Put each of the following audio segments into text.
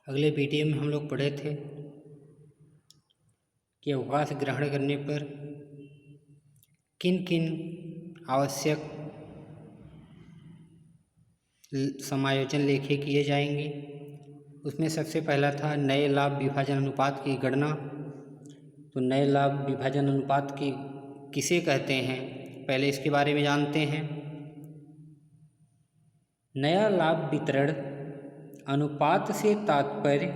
अगले वीडियो में हम लोग पढ़े थे कि अवकाश ग्रहण करने पर किन किन आवश्यक समायोजन लेखे किए जाएंगे। उसमें सबसे पहला था नए लाभ विभाजन अनुपात की गणना। तो नए लाभ विभाजन अनुपात की किसे कहते हैं, पहले इसके बारे में जानते हैं। नया लाभ वितरण अनुपात से तात्पर्य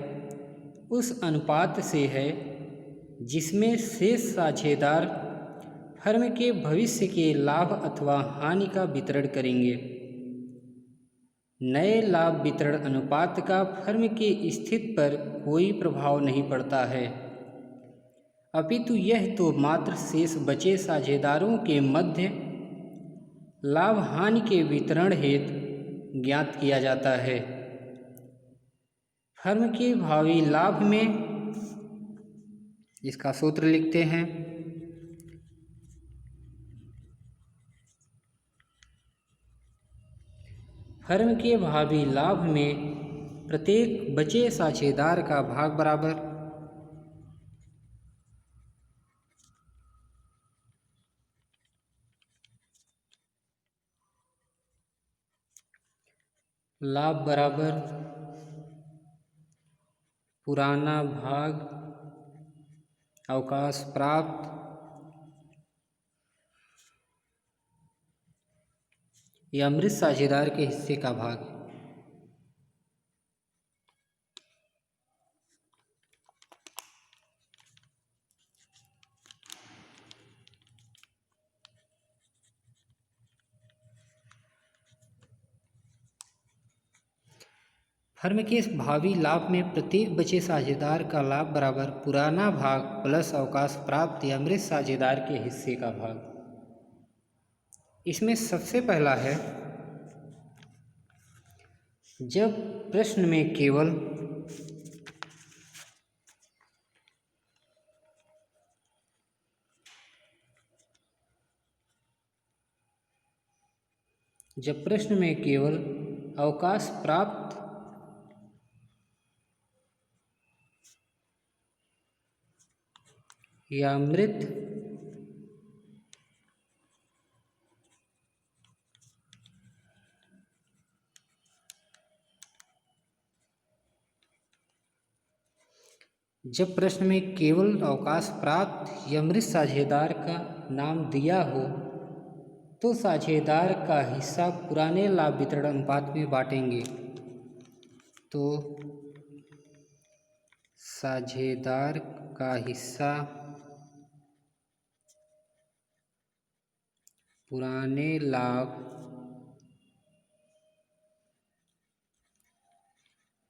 उस अनुपात से है जिसमें शेष साझेदार फर्म के भविष्य के लाभ अथवा हानि का वितरण करेंगे। नए लाभ वितरण अनुपात का फर्म की स्थिति पर कोई प्रभाव नहीं पड़ता है, अपितु यह तो मात्र शेष बचे साझेदारों के मध्य लाभ हानि के वितरण हेतु ज्ञात किया जाता है। फर्म के भावी लाभ में इसका सूत्र लिखते हैं। फर्म के भावी लाभ में प्रत्येक बचे साझेदार का भाग बराबर लाभ बराबर पुराना भाग अवकाश प्राप्त या मृत साझेदार के हिस्से का भाग। फर्म के भावी लाभ में प्रत्येक बचे साझेदार का लाभ बराबर पुराना भाग प्लस अवकाश प्राप्त या मृत साझेदार के हिस्से का भाग। इसमें सबसे पहला है, जब प्रश्न में केवल अवकाश प्राप्त या मृत जब प्रश्न में केवल अवकाश प्राप्त या मृत साझेदार का नाम दिया हो तो साझेदार का हिस्सा पुराने लाभ वितरण अनुपात में बांटेंगे। तो साझेदार का हिस्सा पुराने लाभ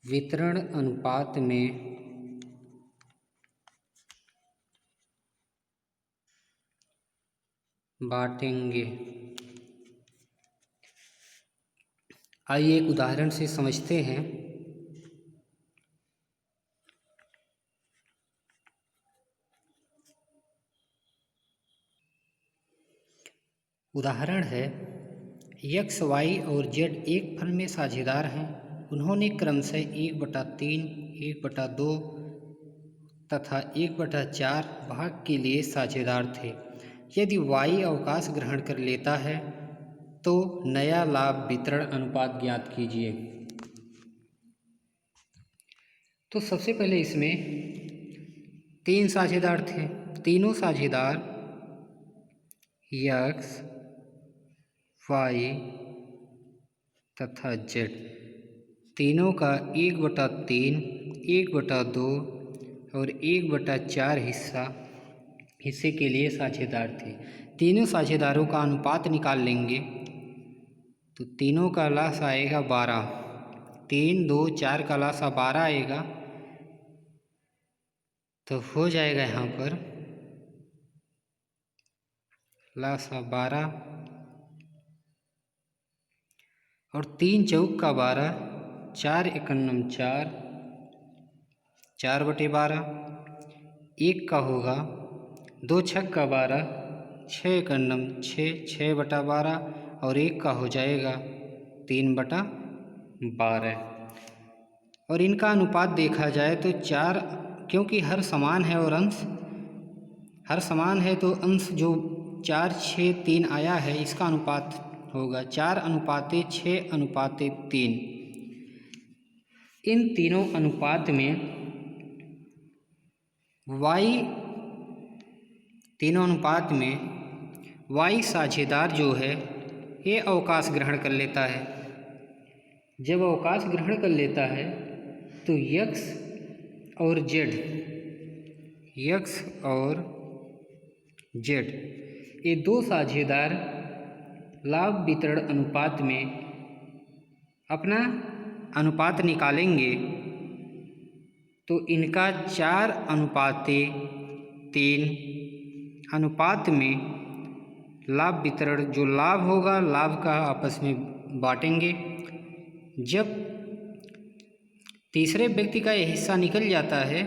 वितरण अनुपात में बांटेंगे। आइए एक उदाहरण से समझते हैं। उदाहरण है, x, y और z एक फर्म में साझेदार हैं। उन्होंने क्रमशः 1/3, 1/2 तथा 1/4 भाग के लिए साझेदार थे। यदि y अवकाश ग्रहण कर लेता है तो नया लाभ वितरण अनुपात ज्ञात कीजिए। तो सबसे पहले इसमें 3 साझेदार थे। तीनों साझेदार x, y तथा z तीनों का 1/3, 1/2 और 1/4 हिस्से के लिए साझेदार थे। तीनों साझेदारों का अनुपात निकाल लेंगे तो तीनों का लासा आएगा 12। 3, 2, 4 का लासा 12 आएगा। तो हो जाएगा यहाँ पर लासा 12 और 3 चौक का 12, 4 एकन्नम 4, 4/12, 1 का होगा 2 छक का 12, 6 एकन्नम 6, 6/12 और 1 का हो जाएगा 3/12। और इनका अनुपात देखा जाए तो 4, क्योंकि हर समान है और अंश हर समान है, तो अंश जो 4, 6, 3 आया है, इसका अनुपात होगा 4:6:3। इन तीनों अनुपात में y साझेदार जो है ये अवकाश ग्रहण कर लेता है। जब अवकाश ग्रहण कर लेता है तो x और z ये दो साझेदार लाभ वितरण अनुपात में अपना अनुपात निकालेंगे, तो इनका 4:3 अनुपात में लाभ वितरण, जो लाभ होगा लाभ का आपस में बांटेंगे। जब तीसरे व्यक्ति का यह हिस्सा निकल जाता है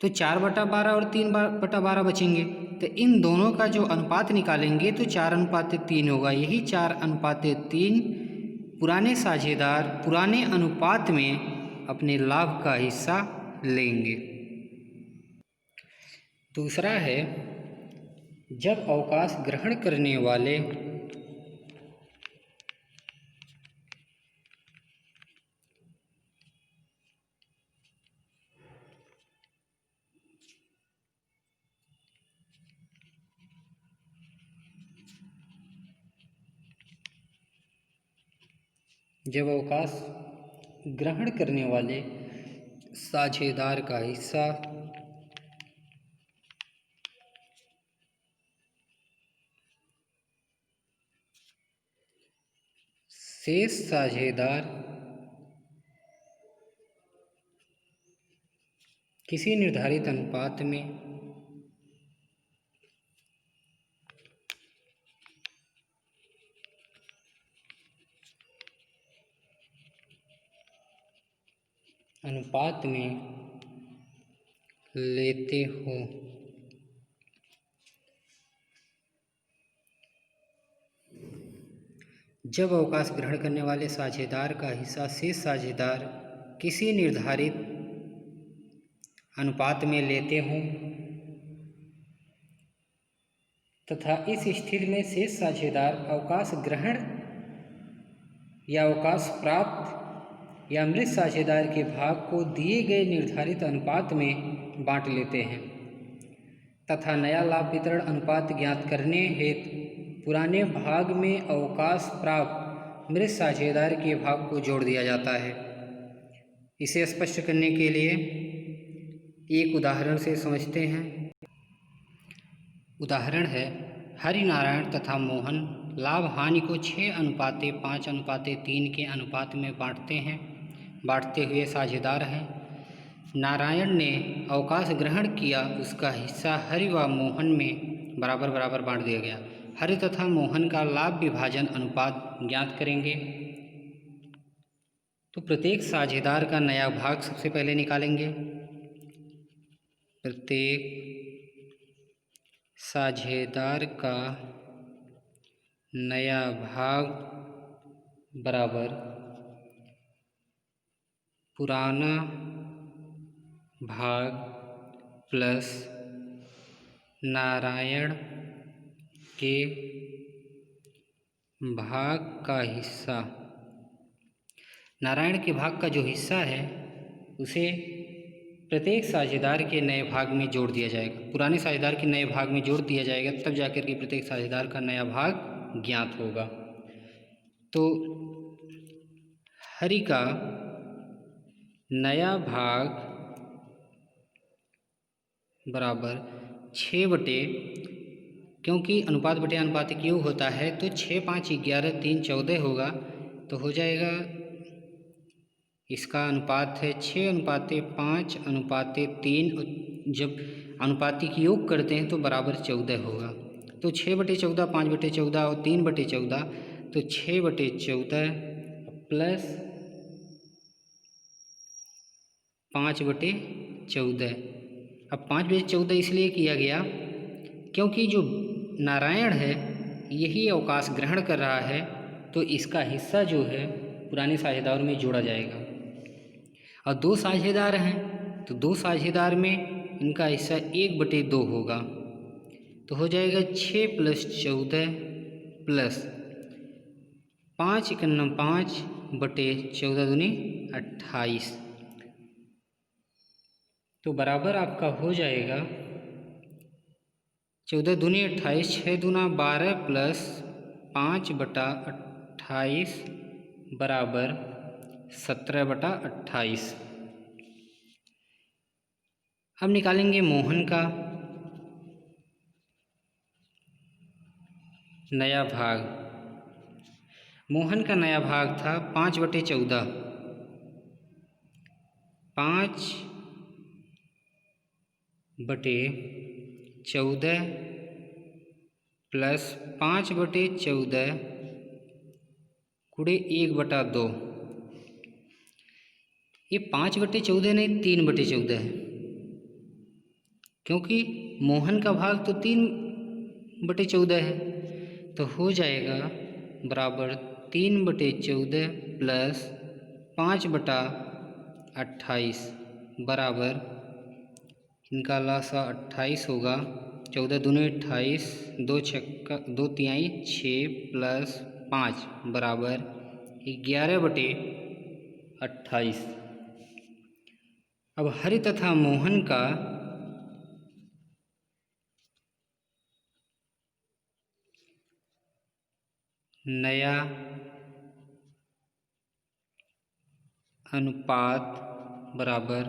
तो 4/12 और 3/12 बचेंगे, तो इन दोनों का जो अनुपात निकालेंगे तो 4:3 होगा। यही 4:3 पुराने साझेदार पुराने अनुपात में अपने लाभ का हिस्सा लेंगे। दूसरा है, जब अवकाश ग्रहण करने वाले साझेदार का हिस्सा शेष साझेदार किसी निर्धारित अनुपात में लेते हो। जब अवकाश ग्रहण करने वाले साझेदार का हिस्सा शेष साझेदार किसी निर्धारित अनुपात में लेते हों तथा इस स्थिति में शेष साझेदार अवकाश ग्रहण या अवकाश प्राप्त या मृत साझेदार के भाग को दिए गए निर्धारित अनुपात में बांट लेते हैं तथा नया लाभ वितरण अनुपात ज्ञात करने हेतु पुराने भाग में अवकाश प्राप्त मृत साझेदार के भाग को जोड़ दिया जाता है। इसे स्पष्ट करने के लिए एक उदाहरण से समझते हैं। उदाहरण है, हरिनारायण तथा मोहन लाभ हानि को 6:5:3 के अनुपात में बांटते हुए साझेदार हैं। नारायण ने अवकाश ग्रहण किया, उसका हिस्सा हरि व मोहन में बराबर बराबर बांट दिया गया। हरि तथा मोहन का लाभ विभाजन अनुपात ज्ञात करेंगे। तो प्रत्येक साझेदार का नया भाग सबसे पहले निकालेंगे। प्रत्येक साझेदार का नया भाग बराबर पुराना भाग प्लस नारायण के भाग का हिस्सा। नारायण के भाग का जो हिस्सा है उसे प्रत्येक साझेदार के नए भाग में जोड़ दिया जाएगा। पुराने साझेदार के नए भाग में जोड़ दिया जाएगा, तब जाकर के प्रत्येक साझेदार का नया भाग ज्ञात होगा। तो हरि का नया भाग बराबर 6 क्योंकि अनुपात बटे अनुपात की योग होता है तो 6, 5, 11, 3, 14 होगा। तो हो जाएगा, इसका अनुपात है 6:5:3। जब अनुपाती की योग करते हैं तो बराबर 14 होगा। तो 6/14, 5/14 और 3/14, तो 6/14 प्लस 5/14। अब 5/14 इसलिए किया गया क्योंकि जो नारायण है यही अवकाश ग्रहण कर रहा है, तो इसका हिस्सा जो है पुराने साझेदार में जोड़ा जाएगा। और 2 साझेदार हैं तो 2 साझेदार में इनका हिस्सा 1/2 होगा, तो हो जाएगा 6 + 14 प्लस 5 × 5 बटे 14 दूनी 28, तो बराबर आपका हो जाएगा 14 दूनी 28, 6 दूना 12 प्लस 5/28 बराबर 17/28। अब निकालेंगे मोहन का नया भाग। मोहन का नया भाग था 5/14, 5/14 प्लस 5/14 गुणे 1/2। ये 5/14 नहीं 3/14 है, क्योंकि मोहन का भाग तो 3/14 है, तो हो जाएगा बराबर 3/14 प्लस 5/28 बराबर इनका लासा 28 होगा। 14 दूनी 28, 2 तिहाई 6 प्लस 5 बराबर 11/28। अब हरि तथा मोहन का नया अनुपात बराबर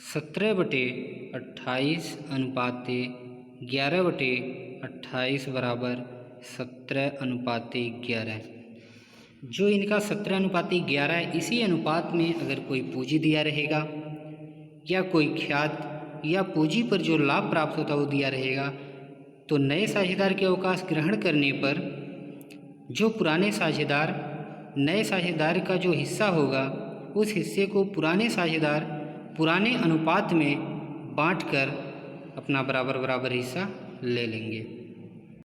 17/28 अनुपात 11/28 बराबर 17/11। जो इनका 17/11 है, इसी अनुपात में अगर कोई पूंजी दिया रहेगा या कोई ख्यात या पूंजी पर जो लाभ प्राप्त होता है वो दिया रहेगा, तो नए साझेदार के अवकाश ग्रहण करने पर जो पुराने साझेदार नए साझेदार का जो हिस्सा होगा उस हिस्से को पुराने साझेदार पुराने अनुपात में बांटकर अपना बराबर बराबर हिस्सा ले लेंगे।